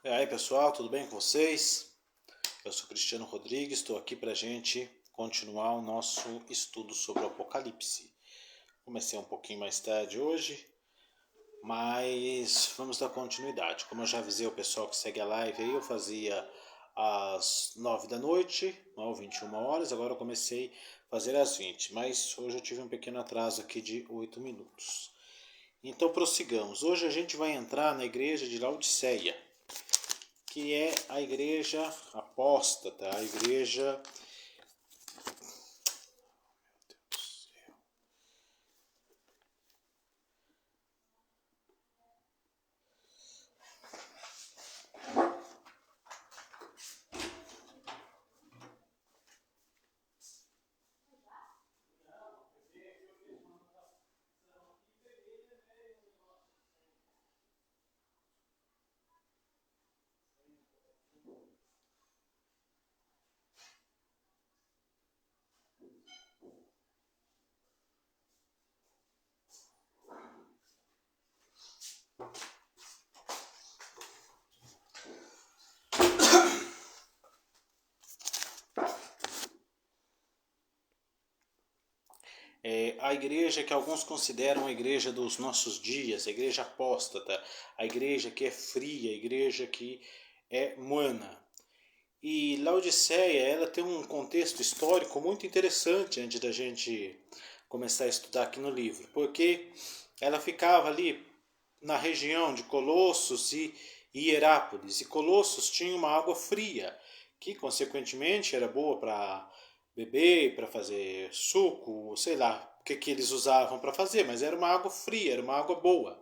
E aí pessoal, tudo bem com vocês? Eu sou Cristiano Rodrigues, estou aqui para a gente continuar o nosso estudo sobre o Apocalipse. Comecei um pouquinho mais tarde hoje, mas vamos dar continuidade. Como eu já avisei o pessoal que segue a live aí, eu fazia às 9 da noite, ou 21 horas, agora eu comecei a fazer às 20, mas hoje eu tive um pequeno atraso aqui de 8 minutos. Então prossigamos. Hoje a gente vai entrar na igreja de Laodiceia, que é a igreja apóstata, a igreja. A igreja que alguns consideram a igreja dos nossos dias, a igreja apóstata, a igreja que é fria, a igreja que é morna. E Laodiceia, ela tem um contexto histórico muito interessante antes da gente começar a estudar aqui no livro, porque ela ficava ali na região de Colossos e Hierápolis, e Colossos tinha uma água fria, que consequentemente era boa para beber, para fazer suco, sei lá o que eles usavam para fazer, mas era uma água fria, era uma água boa.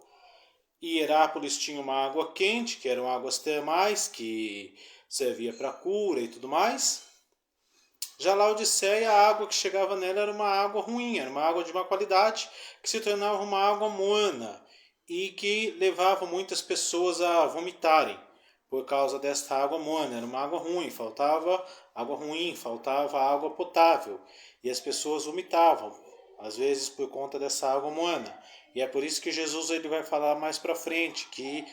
E Herápolis tinha uma água quente, que eram águas termais, que servia para cura e tudo mais. Já Laodiceia, a água que chegava nela era uma água ruim, era uma água de má qualidade, que se tornava uma água morna e que levava muitas pessoas a vomitarem por causa desta água morna. Era uma água ruim, faltava água potável e as pessoas vomitavam, às vezes por conta dessa água morna. E é por isso que Jesus ele vai falar mais para frente que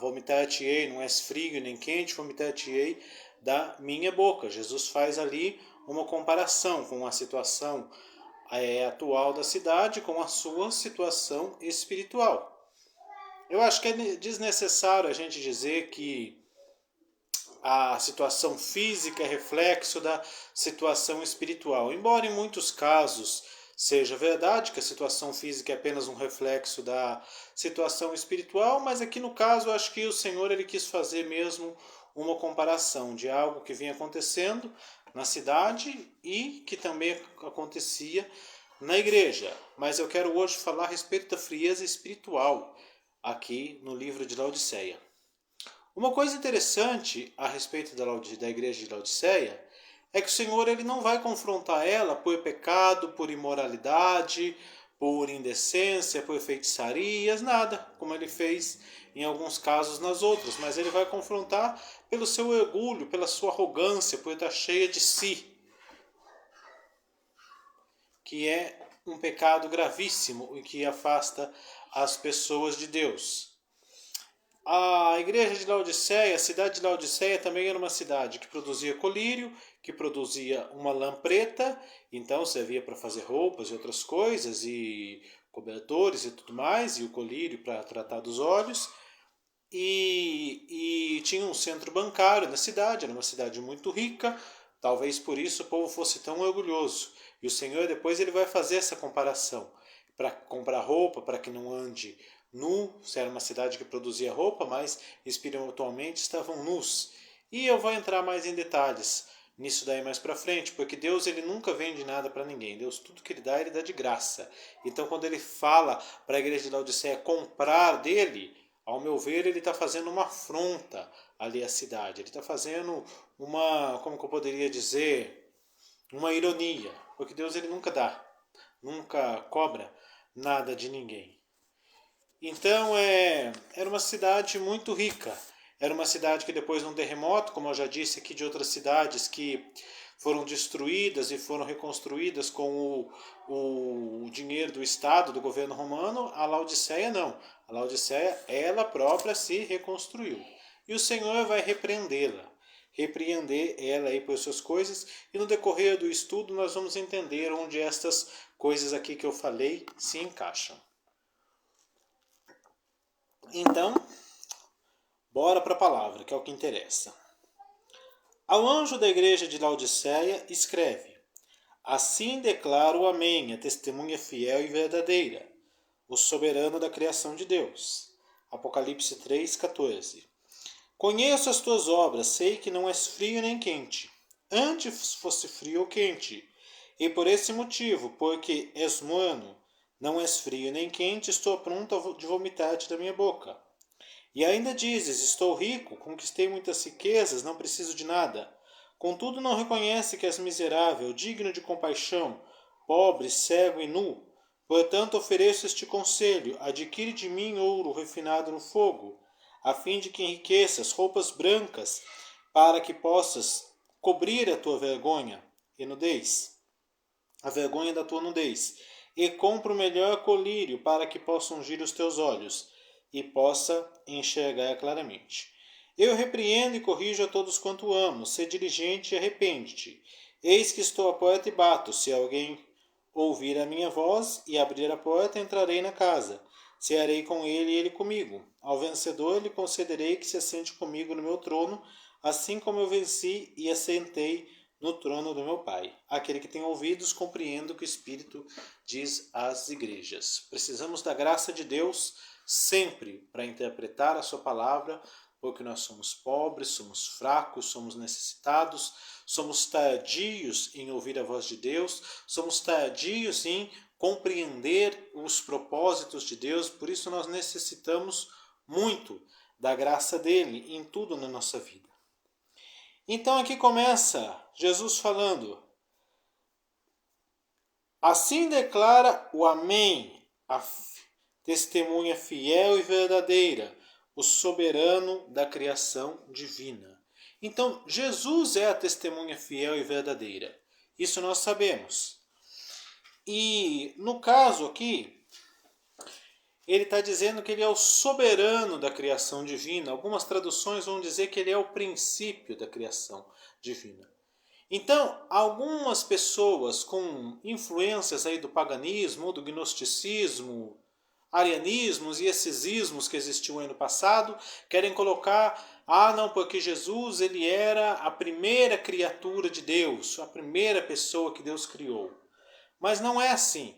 vomitar-te-ei, não és frio nem quente, vomitar-te-ei da minha boca. Jesus faz ali uma comparação com a situação atual da cidade com a sua situação espiritual. Eu acho que é desnecessário a gente dizer que a situação física é reflexo da situação espiritual, embora em muitos casos seja verdade que a situação física é apenas um reflexo da situação espiritual, mas aqui no caso eu acho que o Senhor ele quis fazer mesmo uma comparação de algo que vinha acontecendo na cidade e que também acontecia na igreja. Mas eu quero hoje falar a respeito da frieza espiritual aqui no livro de Laodiceia. Uma coisa interessante a respeito da igreja de Laodiceia é que o Senhor ele não vai confrontar ela por pecado, por imoralidade, por indecência, por feitiçarias, nada, como ele fez em alguns casos nas outras, mas ele vai confrontar pelo seu orgulho, pela sua arrogância, por estar cheia de si, que é um pecado gravíssimo e que afasta as pessoas de Deus. A igreja de Laodiceia, a cidade de Laodiceia também era uma cidade que produzia colírio, que produzia uma lã preta, então servia para fazer roupas e outras coisas, e cobertores e tudo mais, e o colírio para tratar dos olhos. E tinha um centro bancário na cidade, era uma cidade muito rica, talvez por isso o povo fosse tão orgulhoso. E o Senhor depois ele vai fazer essa comparação para comprar roupa, para que não ande nu, se era uma cidade que produzia roupa, mas espiritualmente estavam nus. E eu vou entrar mais em detalhes nisso daí mais para frente, porque Deus ele nunca vende nada para ninguém. Deus tudo que ele dá de graça. Então quando ele fala para a igreja de Laodiceia comprar dele, ao meu ver, ele está fazendo uma afronta ali à cidade. Ele está fazendo uma, como que eu poderia dizer, uma ironia, porque Deus ele nunca dá, nunca cobra nada de ninguém. Então era uma cidade muito rica. Era uma cidade que depois de um terremoto, como eu já disse aqui de outras cidades que foram destruídas e foram reconstruídas com o dinheiro do Estado, do governo romano, a Laodiceia não. A Laodiceia, ela própria se reconstruiu. e o Senhor vai repreender ela aí por suas coisas, e no decorrer do estudo nós vamos entender onde estas coisas aqui que eu falei se encaixam. Então, bora para a palavra, que é o que interessa. Ao anjo da igreja de Laodiceia, escreve: assim declara o Amém, a testemunha fiel e verdadeira, o soberano da criação de Deus. Apocalipse 3,14. Conheço as tuas obras, sei que não és frio nem quente. Antes fosse frio ou quente. E por esse motivo, porque és morno, não és frio nem quente, estou pronto de vomitar-te da minha boca. E ainda dizes, estou rico, conquistei muitas riquezas, não preciso de nada. Contudo não reconhece que és miserável, digno de compaixão, pobre, cego e nu. Portanto ofereço este conselho, adquire de mim ouro refinado no fogo, a fim de que enriqueças roupas brancas, para que possas cobrir a tua vergonha e nudez, a vergonha da tua nudez, e compra o melhor colírio, para que possa ungir os teus olhos, e possa enxergar claramente. Eu repreendo e corrijo a todos quanto amo, sê diligente e arrepende-te. Eis que estou à porta e bato, se alguém ouvir a minha voz e abrir a porta, entrarei na casa. Cearei com ele e ele comigo. Ao vencedor lhe concederei que se assente comigo no meu trono, assim como eu venci e assentei no trono do meu Pai. Aquele que tem ouvidos, compreenda o que o Espírito diz às igrejas. Precisamos da graça de Deus sempre para interpretar a sua palavra, porque nós somos pobres, somos fracos, somos necessitados, somos tardios em ouvir a voz de Deus, somos tardios em compreender os propósitos de Deus, por isso nós necessitamos muito da graça dele em tudo na nossa vida. Então aqui começa Jesus falando: assim declara o Amém, a testemunha fiel e verdadeira, o soberano da criação divina. Então, Jesus é a testemunha fiel e verdadeira. Isso nós sabemos. E, no caso aqui, ele está dizendo que ele é o soberano da criação divina. Algumas traduções vão dizer que ele é o princípio da criação divina. Então, algumas pessoas com influências aí do paganismo, ou do gnosticismo, arianismos e esses ismos que existiam aí no passado, querem colocar, não, porque Jesus ele era a primeira criatura de Deus, a primeira pessoa que Deus criou. Mas não é assim.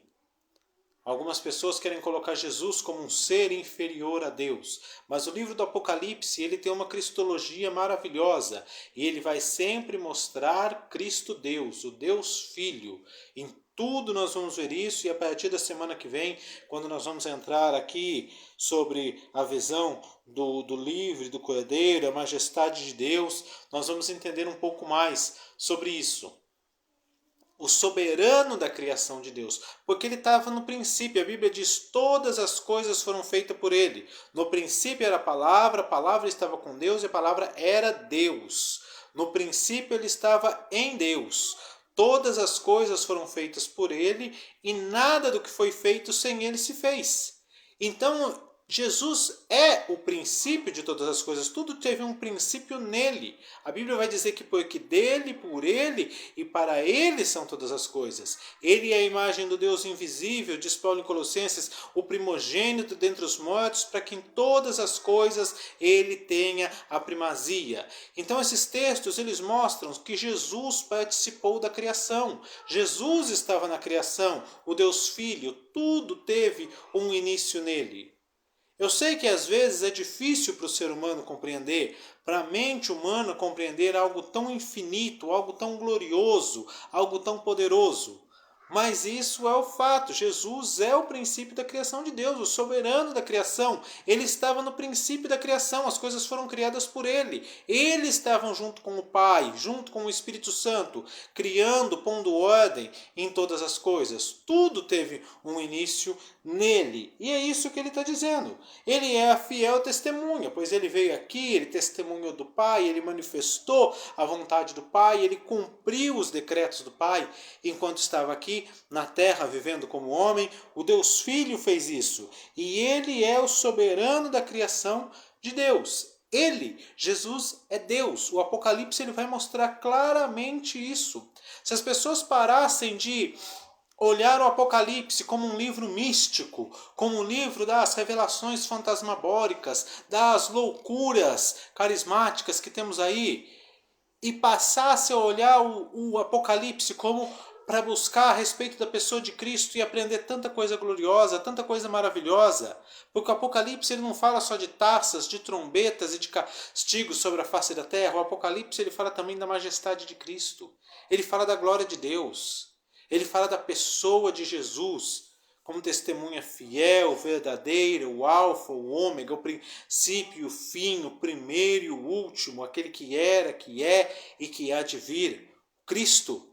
Algumas pessoas querem colocar Jesus como um ser inferior a Deus, mas o livro do Apocalipse ele tem uma cristologia maravilhosa e ele vai sempre mostrar Cristo Deus, o Deus Filho. Em tudo nós vamos ver isso, e a partir da semana que vem, quando nós vamos entrar aqui sobre a visão do livro do Cordeiro, a majestade de Deus, nós vamos entender um pouco mais sobre isso. O soberano da criação de Deus, porque ele estava no princípio. A Bíblia diz: todas as coisas foram feitas por ele. No princípio era a palavra estava com Deus e a palavra era Deus. No princípio ele estava em Deus. Todas as coisas foram feitas por ele e nada do que foi feito sem ele se fez. Então, Jesus é o princípio de todas as coisas, tudo teve um princípio nele. A Bíblia vai dizer que porque dele, por ele e para ele são todas as coisas. Ele é a imagem do Deus invisível, diz Paulo em Colossenses, o primogênito dentre os mortos, para que em todas as coisas ele tenha a primazia. Então esses textos eles mostram que Jesus participou da criação. Jesus estava na criação, o Deus Filho, tudo teve um início nele. Eu sei que às vezes é difícil para o ser humano compreender, para a mente humana compreender algo tão infinito, algo tão glorioso, algo tão poderoso. Mas isso é o fato. Jesus é o princípio da criação de Deus, o soberano da criação. Ele estava no princípio da criação, as coisas foram criadas por ele. Ele estava junto com o Pai, junto com o Espírito Santo, criando, pondo ordem em todas as coisas. Tudo teve um início nele. E é isso que ele está dizendo. Ele é a fiel testemunha, pois ele veio aqui, ele testemunhou do Pai, ele manifestou a vontade do Pai, ele cumpriu os decretos do Pai enquanto estava aqui na terra vivendo como homem. O Deus Filho fez isso. E ele é o soberano da criação de Deus. Ele, Jesus, é Deus. O Apocalipse ele vai mostrar claramente isso. Se as pessoas parassem de olhar o Apocalipse como um livro místico, como um livro das revelações fantasmagóricas, das loucuras carismáticas que temos aí, e passasse a olhar o Apocalipse como para buscar a respeito da pessoa de Cristo e aprender tanta coisa gloriosa, tanta coisa maravilhosa, porque o Apocalipse ele não fala só de taças, de trombetas e de castigos sobre a face da terra. O Apocalipse ele fala também da majestade de Cristo, ele fala da glória de Deus, ele fala da pessoa de Jesus como testemunha fiel, verdadeira, o alfa, o ômega, o princípio e o fim, o primeiro e o último, aquele que era, que é e que há de vir, Cristo.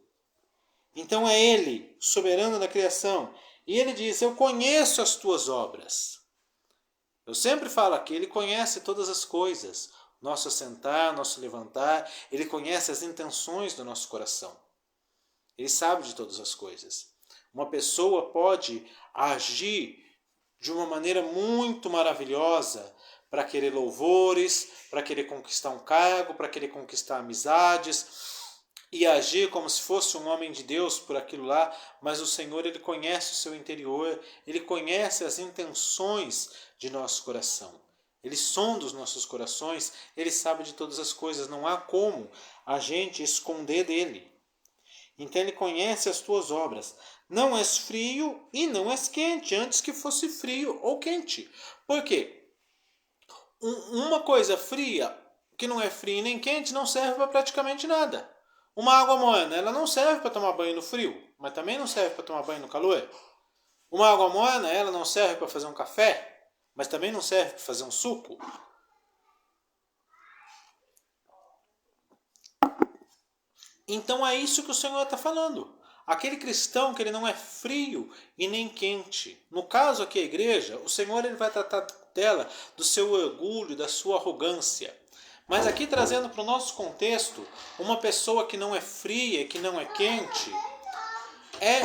Então é Ele, soberano da criação. E Ele diz, eu conheço as tuas obras. Eu sempre falo aqui, Ele conhece todas as coisas. Nosso assentar, nosso levantar, Ele conhece as intenções do nosso coração. Ele sabe de todas as coisas. Uma pessoa pode agir de uma maneira muito maravilhosa para querer louvores, para querer conquistar um cargo, para querer conquistar amizades e agir como se fosse um homem de Deus por aquilo lá, mas o Senhor ele conhece o seu interior, ele conhece as intenções de nosso coração. Ele sonda os nossos corações, ele sabe de todas as coisas, não há como a gente esconder dele. Então ele conhece as tuas obras. Não és frio e não és quente, antes que fosse frio ou quente. Por quê? Uma coisa fria, que não é fria nem quente, não serve para praticamente nada. Uma água morna, ela não serve para tomar banho no frio, mas também não serve para tomar banho no calor. Uma água morna, ela não serve para fazer um café, mas também não serve para fazer um suco. Então é isso que o Senhor está falando. Aquele cristão que ele não é frio e nem quente. No caso aqui a igreja, o Senhor ele vai tratar dela do seu orgulho, da sua arrogância. Mas aqui trazendo para o nosso contexto, uma pessoa que não é fria, que não é quente, é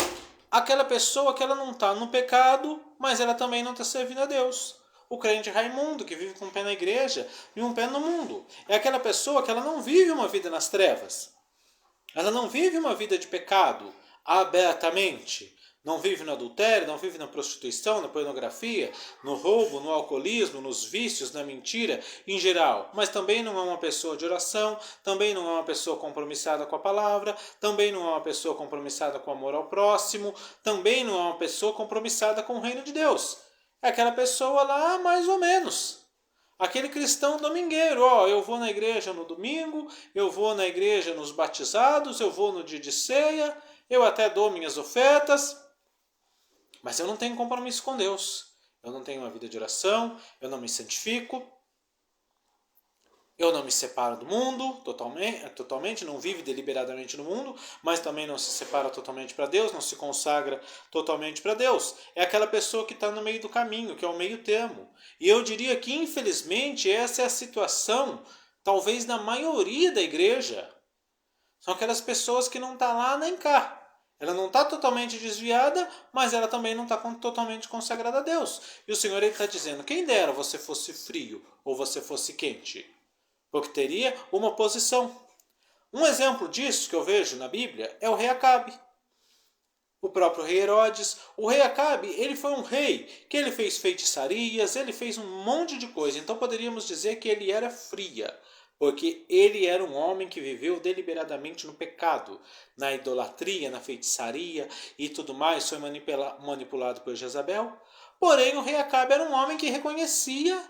aquela pessoa que ela não está no pecado, mas ela também não está servindo a Deus. O crente Raimundo, que vive com um pé na igreja e um pé no mundo. É aquela pessoa que ela não vive uma vida nas trevas. Ela não vive uma vida de pecado abertamente. Não vive no adultério, não vive na prostituição, na pornografia, no roubo, no alcoolismo, nos vícios, na mentira, em geral. Mas também não é uma pessoa de oração, também não é uma pessoa compromissada com a palavra, também não é uma pessoa compromissada com o amor ao próximo, também não é uma pessoa compromissada com o reino de Deus. É aquela pessoa lá mais ou menos. Aquele cristão domingueiro, eu vou na igreja no domingo, eu vou na igreja nos batizados, eu vou no dia de ceia, eu até dou minhas ofertas, mas eu não tenho compromisso com Deus. Eu não tenho uma vida de oração, eu não me santifico, eu não me separo do mundo totalmente, não vive deliberadamente no mundo, mas também não se separa totalmente para Deus, não se consagra totalmente para Deus. É aquela pessoa que está no meio do caminho, que é o meio termo. E eu diria que, infelizmente, essa é a situação, talvez, da maioria da igreja. São aquelas pessoas que não estão lá nem cá. Ela não está totalmente desviada, mas ela também não está totalmente consagrada a Deus. E o Senhor está dizendo, quem dera você fosse frio ou você fosse quente. Porque teria uma posição. Um exemplo disso que eu vejo na Bíblia é o rei Acabe. O próprio rei Herodes. O rei Acabe, ele foi um rei que ele fez feitiçarias, ele fez um monte de coisa. Então poderíamos dizer que ele era fria. Porque ele era um homem que viveu deliberadamente no pecado, na idolatria, na feitiçaria e tudo mais, foi manipulado por Jezabel. Porém, o rei Acabe era um homem que reconhecia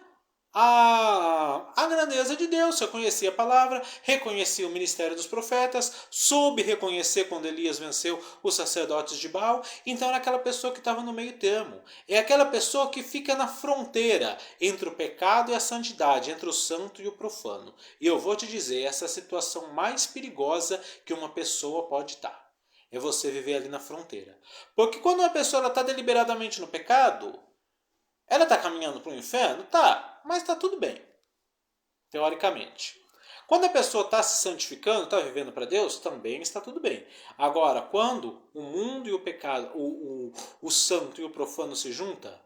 a grandeza de Deus, reconhecia a palavra, reconhecia o ministério dos profetas, soube reconhecer quando Elias venceu os sacerdotes de Baal. Então era aquela pessoa que estava no meio termo, é aquela pessoa que fica na fronteira entre o pecado e a santidade, entre o santo e o profano. E eu vou te dizer, essa é a situação mais perigosa que uma pessoa pode estar, é você viver ali na fronteira. Porque quando uma pessoa está deliberadamente no pecado, ela está caminhando para o inferno? Tá, mas está tudo bem, teoricamente. Quando a pessoa está se santificando, está vivendo para Deus, também está tudo bem. Agora, quando o mundo e o pecado, o santo e o profano se juntam,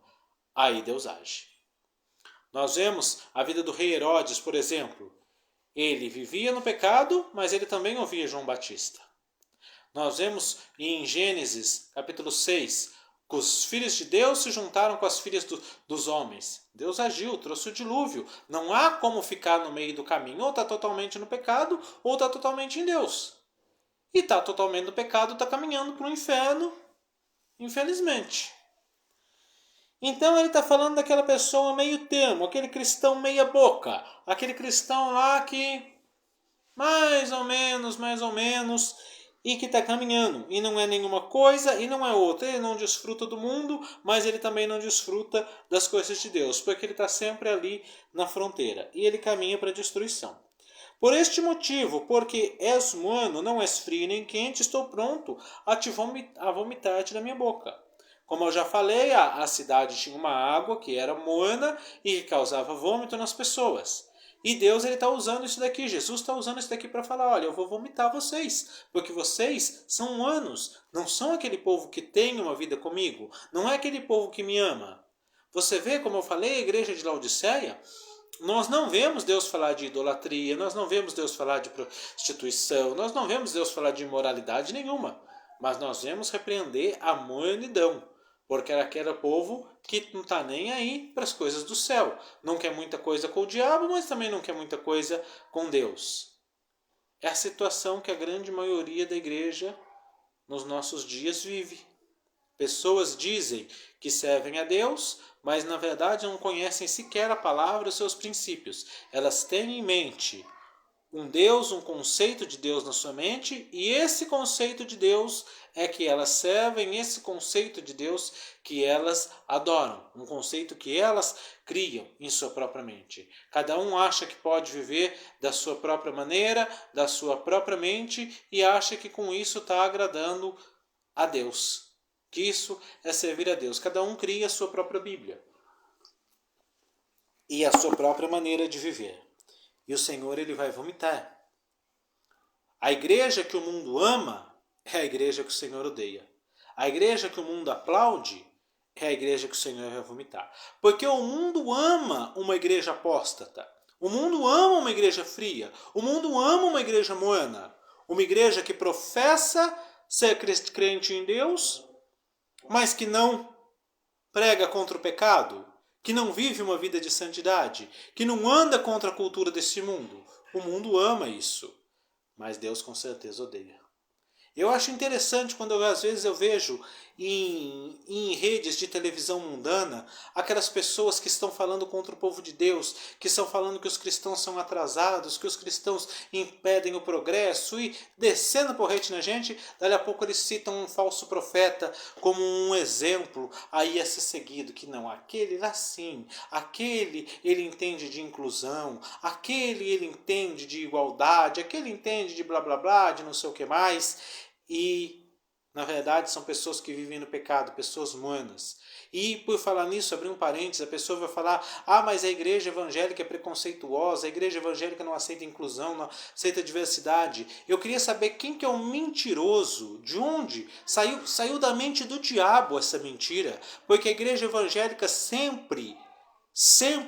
aí Deus age. Nós vemos a vida do rei Herodes, por exemplo. Ele vivia no pecado, mas ele também ouvia João Batista. Nós vemos em Gênesis, capítulo 6, que os filhos de Deus se juntaram com as filhas dos homens. Deus agiu, trouxe o dilúvio. Não há como ficar no meio do caminho. Ou está totalmente no pecado, ou está totalmente em Deus. E está totalmente no pecado, está caminhando para o inferno, infelizmente. Então ele está falando daquela pessoa meio termo, aquele cristão meia boca, aquele cristão lá que mais ou menos, e que está caminhando, e não é nenhuma coisa e não é outra. Ele não desfruta do mundo, mas ele também não desfruta das coisas de Deus, porque ele está sempre ali na fronteira, e ele caminha para a destruição. Por este motivo, porque és humano, não és frio nem quente, estou pronto a vomitar-te da minha boca. Como eu já falei, a cidade tinha uma água que era moana e que causava vômito nas pessoas. E Deus está usando isso daqui, Jesus está usando isso daqui para falar, olha, eu vou vomitar vocês, porque vocês são humanos, não são aquele povo que tem uma vida comigo, não é aquele povo que me ama. Você vê, como eu falei, a igreja de Laodiceia, nós não vemos Deus falar de idolatria, nós não vemos Deus falar de prostituição, nós não vemos Deus falar de imoralidade nenhuma, mas nós vemos repreender a mornidão, porque era aquele povo que não está nem aí para as coisas do céu. Não quer muita coisa com o diabo, mas também não quer muita coisa com Deus. É a situação que a grande maioria da igreja nos nossos dias vive. Pessoas dizem que servem a Deus, mas na verdade não conhecem sequer a palavra e os seus princípios. Elas têm em mente um Deus, um conceito de Deus na sua mente, e esse conceito de Deus é que elas servem, esse conceito de Deus que elas adoram, um conceito que elas criam em sua própria mente. Cada um acha que pode viver da sua própria maneira, da sua própria mente, e acha que com isso está agradando a Deus, que isso é servir a Deus. Cada um cria a sua própria Bíblia e a sua própria maneira de viver. E o Senhor ele vai vomitar. A igreja que o mundo ama é a igreja que o Senhor odeia. A igreja que o mundo aplaude é a igreja que o Senhor vai vomitar. Porque o mundo ama uma igreja apóstata. O mundo ama uma igreja fria. O mundo ama uma igreja morna. Uma igreja que professa ser crente em Deus, mas que não prega contra o pecado, que não vive uma vida de santidade, que não anda contra a cultura desse mundo. O mundo ama isso, mas Deus com certeza odeia. Eu acho interessante quando às vezes eu vejo em redes de televisão mundana aquelas pessoas que estão falando contra o povo de Deus, que estão falando que os cristãos são atrasados, que os cristãos impedem o progresso e descendo porrete na gente, dali a pouco eles citam um falso profeta como um exemplo aí a ser seguido, que não, aquele lá sim, aquele ele entende de inclusão, aquele ele entende de igualdade, aquele entende de blá blá blá, de não sei o que mais. E, na verdade, são pessoas que vivem no pecado, pessoas mornas. E, por falar nisso, abrir um parênteses, a pessoa vai falar, mas a igreja evangélica é preconceituosa, a igreja evangélica não aceita inclusão, não aceita diversidade. Eu queria saber quem que é o mentiroso, de onde saiu da mente do diabo essa mentira, porque a igreja evangélica sempre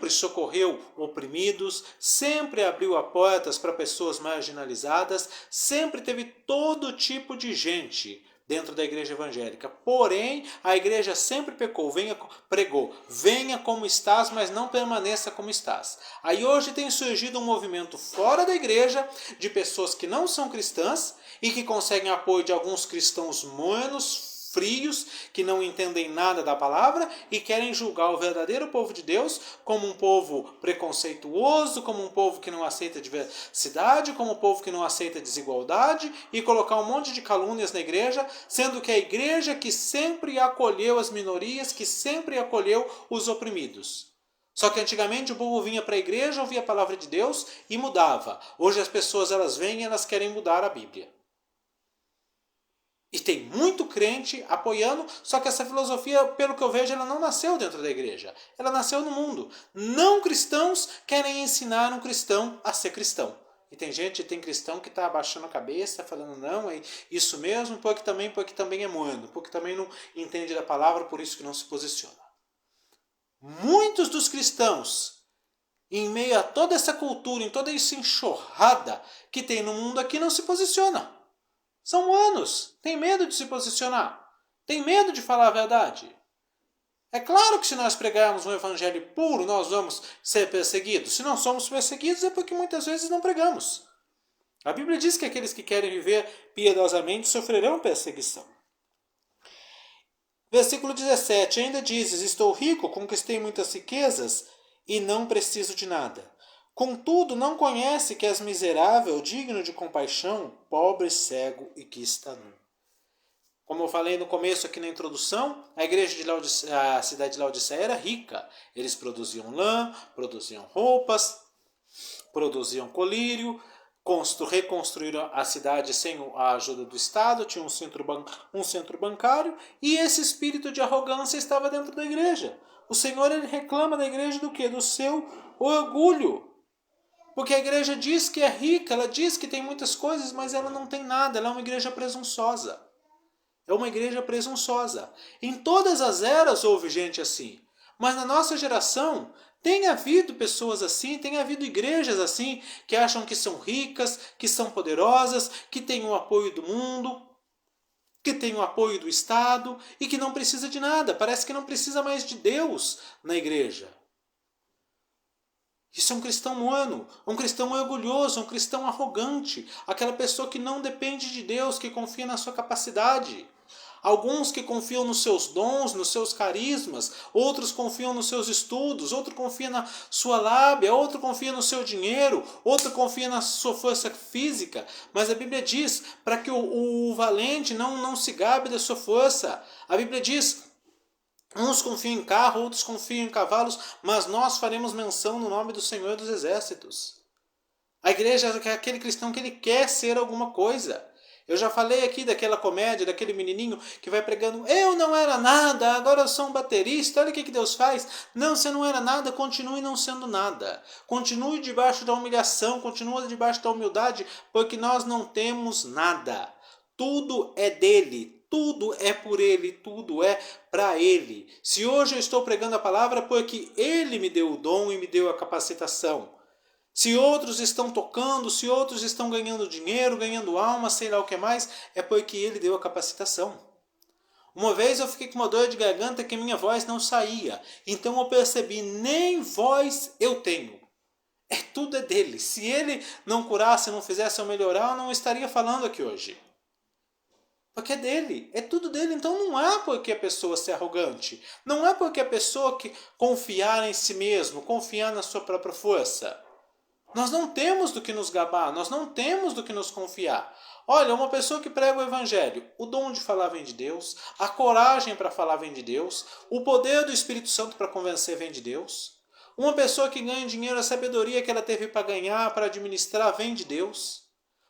socorreu oprimidos, sempre abriu as portas para pessoas marginalizadas, sempre teve todo tipo de gente dentro da igreja evangélica. Porém, a igreja sempre pregou, venha como estás, mas não permaneça como estás. Aí hoje tem surgido um movimento fora da igreja de pessoas que não são cristãs e que conseguem apoio de alguns cristãos mornos, frios, que não entendem nada da palavra e querem julgar o verdadeiro povo de Deus como um povo preconceituoso, como um povo que não aceita diversidade, como um povo que não aceita desigualdade e colocar um monte de calúnias na igreja, sendo que a igreja que sempre acolheu as minorias, que sempre acolheu os oprimidos. Só que antigamente o povo vinha para a igreja, ouvia a palavra de Deus e mudava. Hoje as pessoas elas vêm e elas querem mudar a Bíblia. E tem muito crente apoiando, só que essa filosofia, pelo que eu vejo, ela não nasceu dentro da igreja. Ela nasceu no mundo. Não cristãos querem ensinar um cristão a ser cristão. E tem cristão que está abaixando a cabeça, falando, não, é isso mesmo, porque também é morno, porque também não entende da palavra, por isso que não se posiciona. Muitos dos cristãos em meio a toda essa cultura, em toda essa enxurrada que tem no mundo aqui, não se posiciona. São humanos, tem medo de se posicionar, tem medo de falar a verdade. É claro que se nós pregarmos um evangelho puro, nós vamos ser perseguidos. Se não somos perseguidos é porque muitas vezes não pregamos. A Bíblia diz que aqueles que querem viver piedosamente sofrerão perseguição. Versículo 17, ainda dizes, estou rico, conquistei muitas riquezas e não preciso de nada. Contudo, não conhece que és miserável, digno de compaixão, pobre, cego e que está nu. Como eu falei no começo aqui na introdução, a igreja de Laodiceia, a cidade de Laodiceia era rica. Eles produziam lã, produziam roupas, produziam colírio, reconstruíram a cidade sem a ajuda do Estado, tinha um centro bancário, e esse espírito de arrogância estava dentro da igreja. O Senhor ele reclama da igreja do quê? Do seu orgulho. Porque a igreja diz que é rica, ela diz que tem muitas coisas, mas ela não tem nada, ela é uma igreja presunçosa. É uma igreja presunçosa. Em todas as eras houve gente assim. Mas na nossa geração tem havido pessoas assim, tem havido igrejas assim, que acham que são ricas, que são poderosas, que têm o apoio do mundo, que têm o apoio do Estado e que não precisa de nada. Parece que não precisa mais de Deus na igreja. Isso é um cristão humano, um cristão orgulhoso, um cristão arrogante, aquela pessoa que não depende de Deus, que confia na sua capacidade. Alguns que confiam nos seus dons, nos seus carismas, outros confiam nos seus estudos, outro confia na sua lábia, outro confia no seu dinheiro, outro confia na sua força física. Mas a Bíblia diz para que o valente não se gabe da sua força. A Bíblia diz, uns confiam em carro, outros confiam em cavalos, mas nós faremos menção no nome do Senhor dos Exércitos. A igreja é aquele cristão que ele quer ser alguma coisa. Eu já falei aqui daquela comédia, daquele menininho que vai pregando, eu não era nada, agora eu sou um baterista, olha o que Deus faz. Não, você não era nada, continue não sendo nada. Continue debaixo da humilhação, continue debaixo da humildade, porque nós não temos nada. Tudo é dele, tudo é por ele, tudo é para ele. Se hoje eu estou pregando a palavra, porque ele me deu o dom e me deu a capacitação. Se outros estão tocando, se outros estão ganhando dinheiro, ganhando alma, sei lá o que mais, é porque ele deu a capacitação. Uma vez eu fiquei com uma dor de garganta que minha voz não saía. Então eu percebi, nem voz eu tenho. Tudo é dele. Se ele não curasse, não fizesse eu melhorar, eu não estaria falando aqui hoje. Porque é dele, é tudo dele. Então não há por que a pessoa ser arrogante. Não há por que a pessoa que confiar em si mesmo, confiar na sua própria força. Nós não temos do que nos gabar, nós não temos do que nos confiar. Olha, uma pessoa que prega o evangelho, o dom de falar vem de Deus, a coragem para falar vem de Deus, o poder do Espírito Santo para convencer vem de Deus. Uma pessoa que ganha dinheiro, a sabedoria que ela teve para ganhar, para administrar, vem de Deus.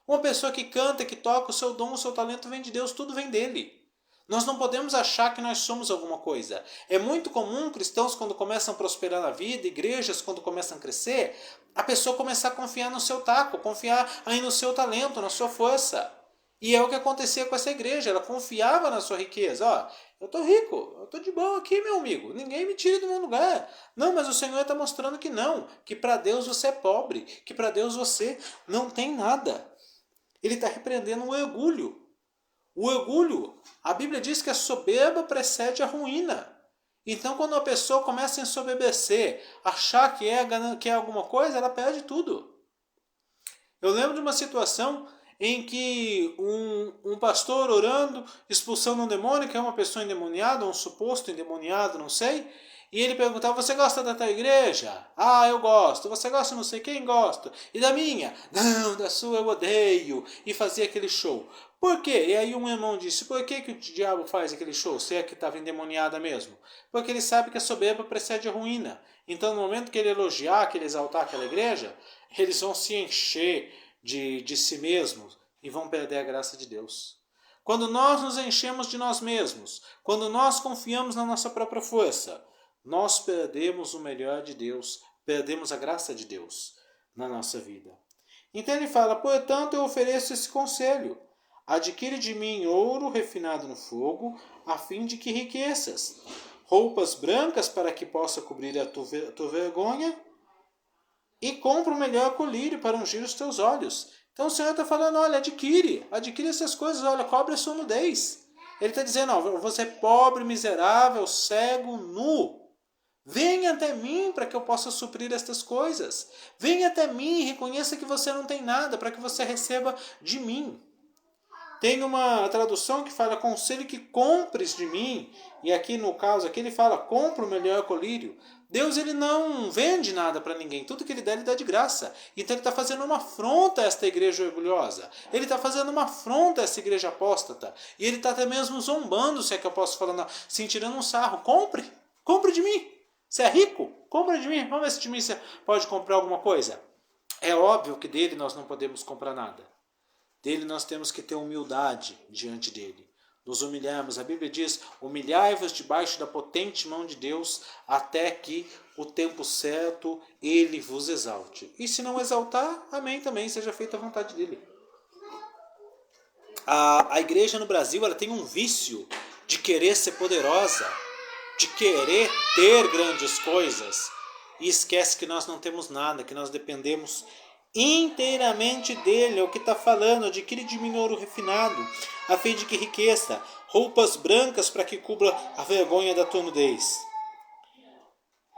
Uma pessoa que canta, que toca, o seu dom, o seu talento vem de Deus, tudo vem dele. Nós não podemos achar que nós somos alguma coisa. É muito comum cristãos, quando começam a prosperar na vida, igrejas, quando começam a crescer, a pessoa começar a confiar no seu taco, confiar aí no seu talento, na sua força. E é o que acontecia com essa igreja, ela confiava na sua riqueza. Ó, eu estou rico, eu estou de boa aqui, meu amigo, ninguém me tira do meu lugar. Não, mas o Senhor está mostrando que não, que para Deus você é pobre, que para Deus você não tem nada. Ele está repreendendo o orgulho. O orgulho, a Bíblia diz que a soberba precede a ruína. Então, quando uma pessoa começa a ensoberbecer, achar que é alguma coisa, ela perde tudo. Eu lembro de uma situação em que um pastor orando, expulsando um demônio, que é uma pessoa endemoniada, um suposto endemoniado, não sei, e ele perguntava, você gosta da tua igreja? Ah, eu gosto. Você gosta não sei quem? Gosta. E da minha? Não, da sua eu odeio. E fazia aquele show. Por quê? E aí um irmão disse, por que o diabo faz aquele show? Se é que estava endemoniada mesmo? Porque ele sabe que a soberba precede a ruína. Então no momento que ele elogiar, que ele exaltar aquela igreja, eles vão se encher de si mesmos e vão perder a graça de Deus. Quando nós nos enchemos de nós mesmos, quando nós confiamos na nossa própria força, nós perdemos o melhor de Deus, perdemos a graça de Deus na nossa vida. Então ele fala, portanto eu ofereço esse conselho, adquire de mim ouro refinado no fogo, a fim de que enriqueças, roupas brancas para que possa cobrir a tua vergonha, e compra o melhor colírio para ungir os teus olhos. Então o Senhor está falando, olha, adquire essas coisas, olha, cobre a sua nudez. Ele está dizendo, ó, você é pobre, miserável, cego, nu. Venha até mim para que eu possa suprir estas coisas. Venha até mim e reconheça que você não tem nada para que você receba de mim. Tem uma tradução que fala, aconselho que compres de mim. E aqui no caso, aqui ele fala, compra o melhor colírio. Deus ele não vende nada para ninguém. Tudo que ele dá de graça. Então ele está fazendo uma afronta a esta igreja orgulhosa. Ele está fazendo uma afronta a essa igreja apóstata. E ele está até mesmo zombando, se é que eu posso falar, não, assim, tirando um sarro. Compre de mim. Você é rico? Compra de mim. Vamos ver se de mim você pode comprar alguma coisa. É óbvio que dele nós não podemos comprar nada. Dele nós temos que ter humildade diante dele. Nos humilharmos. A Bíblia diz, humilhai-vos debaixo da potente mão de Deus, até que o tempo certo ele vos exalte. E se não exaltar, amém também, seja feita a vontade dele. A igreja no Brasil ela tem um vício de querer ser poderosa, de querer ter grandes coisas, e esquece que nós não temos nada, que nós dependemos inteiramente dele. É o que está falando, adquire de mim ouro refinado, a fim de que enriqueça, roupas brancas para que cubra a vergonha da tua nudez,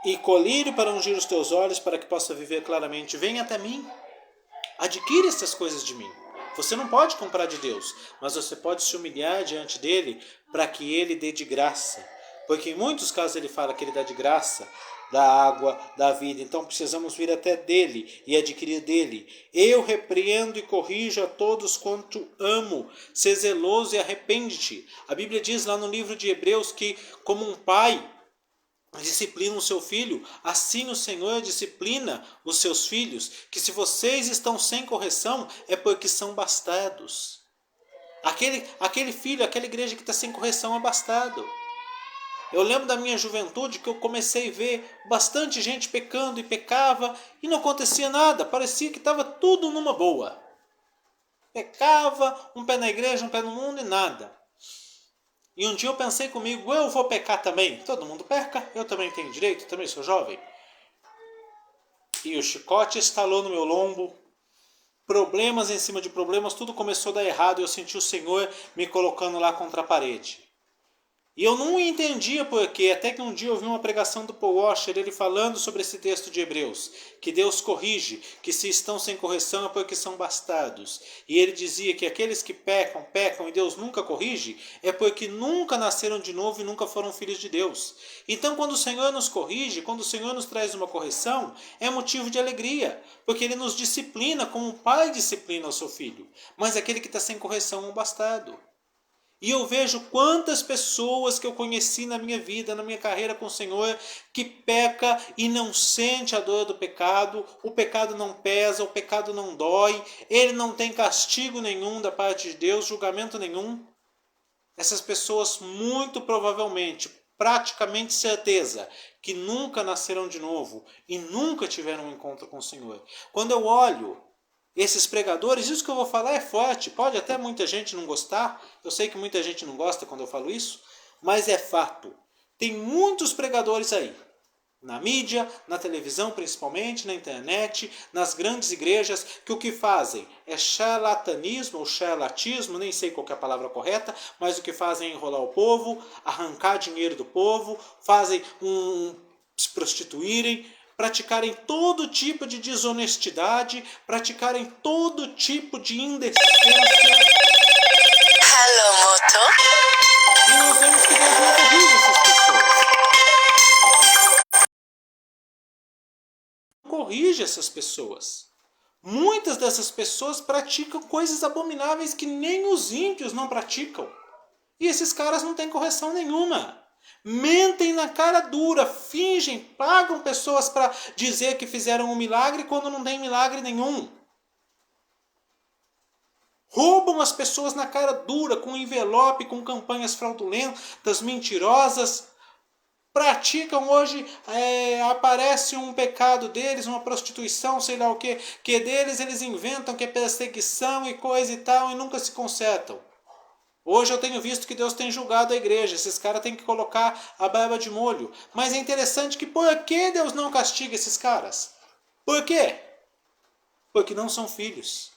e colírio para ungir os teus olhos, para que possa viver claramente. Venha até mim, adquire essas coisas de mim. Você não pode comprar de Deus, mas você pode se humilhar diante dele, para que ele dê de graça. Porque em muitos casos ele fala que ele dá de graça, da água, da vida. Então precisamos vir até dele e adquirir dele. Eu repreendo e corrijo a todos quanto amo. Sê zeloso e arrepende-te. A Bíblia diz lá no livro de Hebreus que, como um pai disciplina o seu filho, assim o Senhor disciplina os seus filhos. Que se vocês estão sem correção, é porque são bastardos. Aquele filho, aquela igreja que está sem correção é bastardo. Eu lembro da minha juventude que eu comecei a ver bastante gente pecando e pecava e não acontecia nada. Parecia que estava tudo numa boa. Pecava, um pé na igreja, um pé no mundo e nada. E um dia eu pensei comigo, eu vou pecar também. Todo mundo peca, eu também tenho direito, eu também sou jovem. E o chicote estalou no meu lombo. Problemas em cima de problemas, tudo começou a dar errado e eu senti o Senhor me colocando lá contra a parede. E eu não entendia porquê, até que um dia eu vi uma pregação do Paul Washer, ele falando sobre esse texto de Hebreus, que Deus corrige, que se estão sem correção é porque são bastardos. E ele dizia que aqueles que pecam e Deus nunca corrige, é porque nunca nasceram de novo e nunca foram filhos de Deus. Então quando o Senhor nos corrige, quando o Senhor nos traz uma correção, é motivo de alegria, porque ele nos disciplina como um pai disciplina o seu filho. Mas aquele que está sem correção é um bastardo. E eu vejo quantas pessoas que eu conheci na minha vida, na minha carreira com o Senhor, que peca e não sente a dor do pecado, o pecado não pesa, o pecado não dói, ele não tem castigo nenhum da parte de Deus, julgamento nenhum. Essas pessoas muito provavelmente, praticamente certeza, que nunca nasceram de novo e nunca tiveram um encontro com o Senhor. Quando eu olho esses pregadores, isso que eu vou falar é forte, pode até muita gente não gostar, eu sei que muita gente não gosta quando eu falo isso, mas é fato. Tem muitos pregadores aí, na mídia, na televisão principalmente, na internet, nas grandes igrejas, que o que fazem é charlatanismo ou charlatismo, nem sei qual é a palavra correta, mas o que fazem é enrolar o povo, arrancar dinheiro do povo, fazem se prostituírem, praticarem todo tipo de desonestidade, praticarem todo tipo de indecência. Hello, moto. E nós vemos que Deus não corrige essas pessoas. Não corrige essas pessoas. Muitas dessas pessoas praticam coisas abomináveis que nem os ímpios não praticam. E esses caras não têm correção nenhuma. Mentem na cara dura, fingem, pagam pessoas para dizer que fizeram um milagre quando não tem milagre nenhum. Roubam as pessoas na cara dura, com envelope, com campanhas fraudulentas, mentirosas. Praticam hoje, aparece um pecado deles, uma prostituição, sei lá o que deles, eles inventam que é perseguição e coisa e tal, e nunca se consertam. Hoje eu tenho visto que Deus tem julgado a igreja. Esses caras têm que colocar a barba de molho. Mas é interessante que por que Deus não castiga esses caras? Por quê? Porque não são filhos.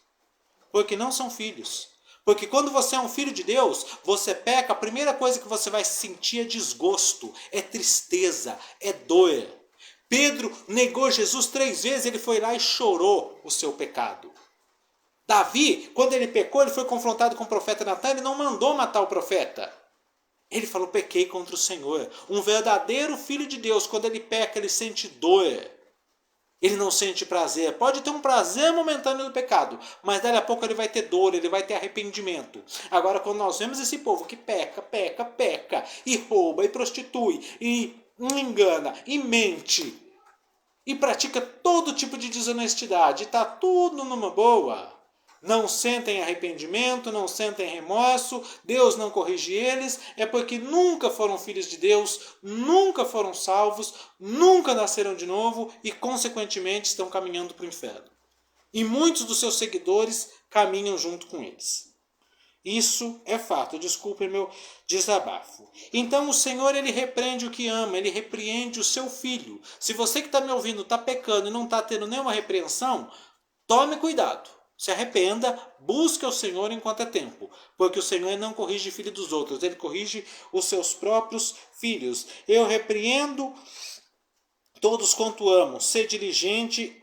Porque não são filhos. Porque quando você é um filho de Deus, você peca, a primeira coisa que você vai sentir é desgosto, é tristeza, é dor. Pedro negou Jesus 3 vezes, ele foi lá e chorou o seu pecado. Davi, quando ele pecou, ele foi confrontado com o profeta Natan, ele não mandou matar o profeta. Ele falou, pequei contra o Senhor. Um verdadeiro filho de Deus, quando ele peca, ele sente dor. Ele não sente prazer. Pode ter um prazer momentâneo do pecado, mas dali a pouco ele vai ter dor, ele vai ter arrependimento. Agora, quando nós vemos esse povo que peca, e rouba, e prostitui, e engana, e mente, e pratica todo tipo de desonestidade, e está tudo numa boa, não sentem arrependimento, não sentem remorso, Deus não corrige eles, é porque nunca foram filhos de Deus, nunca foram salvos, nunca nasceram de novo e, consequentemente, estão caminhando para o inferno. E muitos dos seus seguidores caminham junto com eles. Isso é fato, desculpe meu desabafo. Então o Senhor, ele repreende o que ama, ele repreende o seu filho. Se você que está me ouvindo está pecando e não está tendo nenhuma repreensão, tome cuidado. Se arrependa, busque ao Senhor enquanto é tempo, porque o Senhor não corrige filho dos outros, ele corrige os seus próprios filhos. Eu repreendo todos quanto amo, sê diligente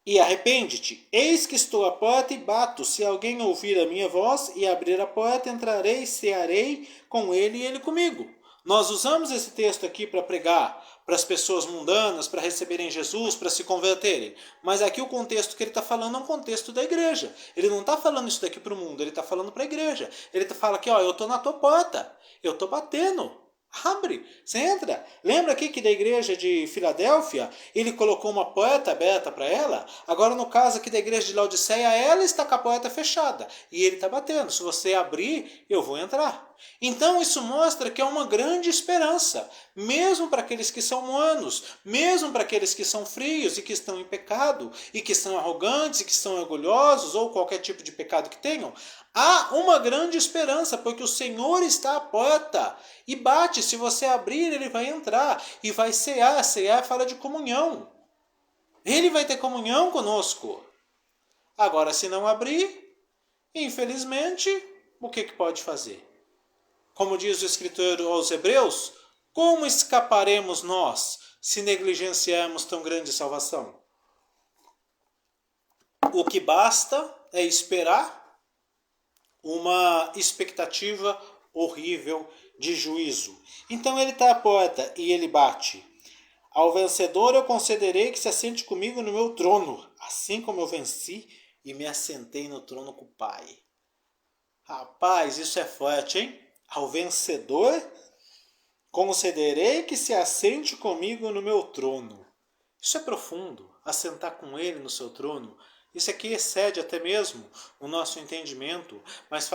e arrepende-te. Eis que estou à porta e bato. Se alguém ouvir a minha voz e abrir a porta, entrarei e cearei com ele e ele comigo. Nós usamos esse texto aqui para pregar para as pessoas mundanas, para receberem Jesus, para se converterem. Mas aqui o contexto que ele está falando é um contexto da igreja. Ele não está falando isso daqui para o mundo, ele está falando para a igreja. Ele fala aqui, ó, eu estou na tua porta, eu estou batendo. Abre, você entra. Lembra aqui que da igreja de Filadélfia, ele colocou uma porta aberta para ela? Agora no caso aqui da igreja de Laodiceia, ela está com a porta fechada. E ele está batendo. Se você abrir, eu vou entrar. Então isso mostra que é uma grande esperança. Mesmo para aqueles que são humanos, mesmo para aqueles que são frios e que estão em pecado, e que são arrogantes, e que são orgulhosos, ou qualquer tipo de pecado que tenham, há uma grande esperança, porque o Senhor está à porta e bate. Se você abrir, ele vai entrar e vai cear. Cear fala de comunhão. Ele vai ter comunhão conosco. Agora, se não abrir, infelizmente, o que pode fazer? Como diz o escritor aos Hebreus, como escaparemos nós se negligenciarmos tão grande salvação? O que basta é esperar uma expectativa horrível de juízo. Então ele está à porta e ele bate. Ao vencedor eu concederei que se assente comigo no meu trono, assim como eu venci e me assentei no trono com o Pai. Rapaz, isso é forte, hein? Ao vencedor concederei que se assente comigo no meu trono. Isso é profundo, assentar com ele no seu trono. Isso aqui excede até mesmo o nosso entendimento, mas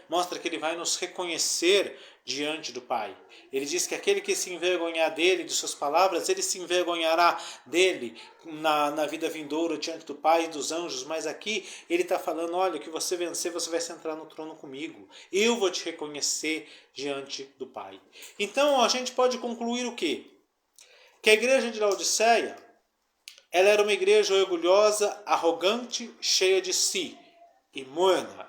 mostra que ele vai nos reconhecer diante do Pai. Ele diz que aquele que se envergonhar dele, de suas palavras, ele se envergonhará dele na vida vindoura diante do Pai e dos anjos, mas aqui ele está falando, olha, que você vencer, você vai sentar no trono comigo. Eu vou te reconhecer diante do Pai. Então a gente pode concluir o quê? Que a igreja de Laodiceia, ela era uma igreja orgulhosa, arrogante, cheia de si e morna.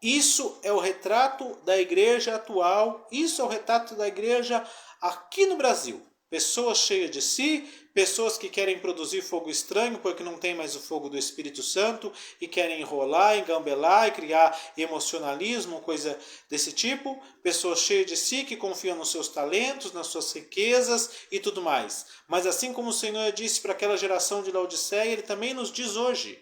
Isso é o retrato da igreja atual, isso é o retrato da igreja aqui no Brasil. Pessoas cheias de si, pessoas que querem produzir fogo estranho porque não tem mais o fogo do Espírito Santo e querem enrolar, engambelar e criar emocionalismo, coisa desse tipo. Pessoas cheias de si que confiam nos seus talentos, nas suas riquezas e tudo mais. Mas assim como o Senhor disse para aquela geração de Laodiceia, Ele também nos diz hoje: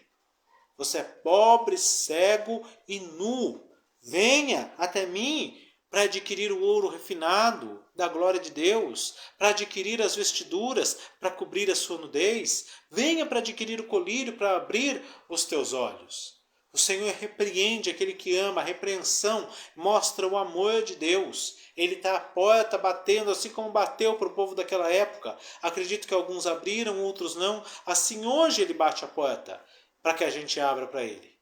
você é pobre, cego e nu. Venha até mim para adquirir o ouro refinado da glória de Deus, para adquirir as vestiduras, para cobrir a sua nudez. Venha para adquirir o colírio, para abrir os teus olhos. O Senhor repreende aquele que ama, a repreensão mostra o amor de Deus. Ele está à porta batendo, assim como bateu para o povo daquela época. Acredito que alguns abriram, outros não. Assim hoje ele bate a porta, para que a gente abra para ele.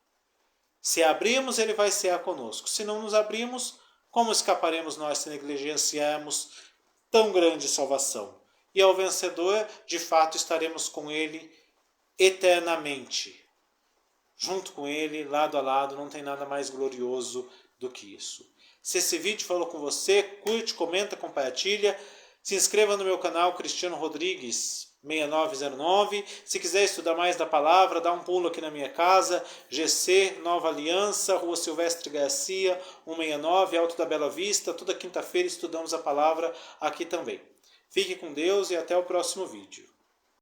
Se abrirmos, ele vai cear conosco. Se não nos abrirmos, como escaparemos nós se negligenciarmos tão grande salvação? e ao vencedor, de fato, estaremos com ele eternamente. Junto com ele, lado a lado, não tem nada mais glorioso do que isso. Se esse vídeo falou com você, curte, comenta, compartilha. Se inscreva no meu canal Cristiano Rodrigues 6909. Se quiser estudar mais da palavra, dá um pulo aqui na minha casa. GC, Nova Aliança, Rua Silvestre Garcia, 169, Alto da Bela Vista. Toda quinta-feira estudamos a palavra aqui também. Fique com Deus e até o próximo vídeo.